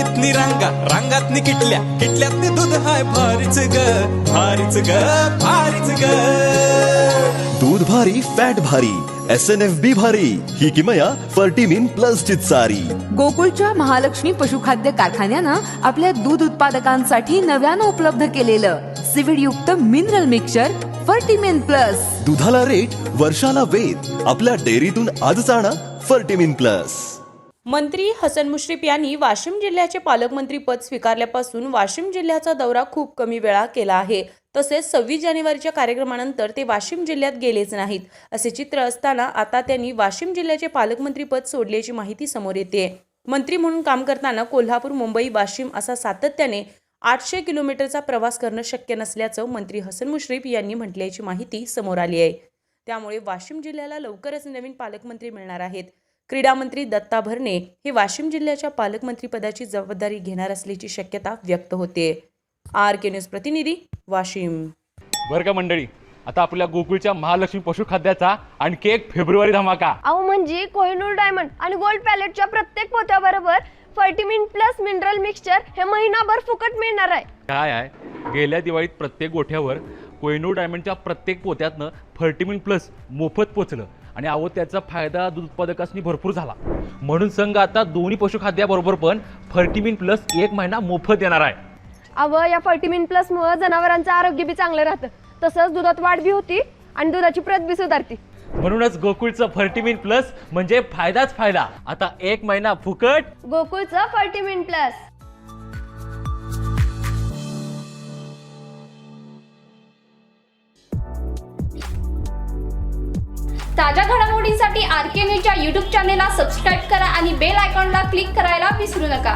रांगेतनी रांगा रांगातनी किटल्या किटल्यातनी दूध हाय भारीच ग भारीच ग भारीच ग. दूध भारी फॅट भारी SNFB भारी ही किमया फर्टिमिन प्लस ची सारी. गोकुळच्या महालक्ष्मी पशुखाद्य कारखान्यानं आपल्या दूध उत्पादकांसाठी नव्यानं उपलब्ध केलेलं सीवीड युक्त मिनरल मिक्सचर फर्टिमिन प्लस. दुधाला रेट वर्षाला वेद आपल्या डेअरीतून आजच आणा फर्टिमिन प्लस. मंत्री हसन मुश्रीफ यांनी वाशिम जिल्ह्याचे पालकमंत्री पद स्वीकारल्यापासून वाशिम जिल्ह्याचा दौरा खूप कमी वेळा केला आहे. तसेच 26 जानेवारीच्या कार्यक्रमानंतर ते वाशिम जिल्ह्यात गेलेच नाहीत. असे चित्र असताना आता त्यांनी वाशिम जिल्ह्याचे पालकमंत्री पद सोडल्याची माहिती समोर येते. मंत्री म्हणून काम करताना कोल्हापूर, मुंबई, वाशिम असा सातत्याने 800 किलोमीटरचा प्रवास करणं शक्य नसल्याचं मंत्री हसन मुश्रीफ यांनी म्हटल्याची माहिती समोर आली आहे. त्यामुळे वाशिम जिल्ह्याला लवकरच नवीन पालकमंत्री मिळणार आहेत. क्रीडा मंत्री दत्ता भरणे हे वाशिम जिल्ह्याच्या पालकमंत्रीपदाची जबाबदारी घेणार असल्याची शक्यता व्यक्त होते. RK न्यूज प्रतिनिधी वाशिम. बरं का मंडळी, आता आपल्या गोकुळच्या महालक्ष्मी पशुखाद्याचा आणखी एक फेब्रुवारी धमाका. अहो म्हणजे कोहिनूर डायमंड आणि गोल्ड पॅलेटच्या प्रत्येक पोत्याबरोबर फर्टिमिन प्लस मिनरल मिक्सचर हे महिनाभर फुकट मिळणार आहे. काय आहे, गेल्या दिवाळीत प्रत्येक गोठ्यावर कोहिनूर डायमंडच्या प्रत्येक पोत्यातनं फर्टिमिन प्लस मोफत पोचलं आणि अहो त्याचा फायदा दूध उत्पादकांनी भरपूर झाला. म्हणून संघ आता दोन्ही पशुखाद्याबरोबर पण फर्टिमिन प्लस 1 महिना मोफत देणार आहे. अहो या फर्टिमिन प्लस मुळे जनावरांचं आरोग्य बी चांगलं राहतं, तसंच दुधात वाढ बी होती आणि दुधाची प्रत बी सुधारती. म्हणूनच गोकुळचं फर्टिमिन प्लस म्हणजे फायदाच फायदा. आता 1 महिना फुकट गोकुळचं फर्टिमिन प्लस. ताज्या घडामोडींसाठी RK न्यूजच्या YouTube चॅनेलला सबस्क्राईब करा आणि बेल आयकॉनला क्लिक करायला विसरू नका.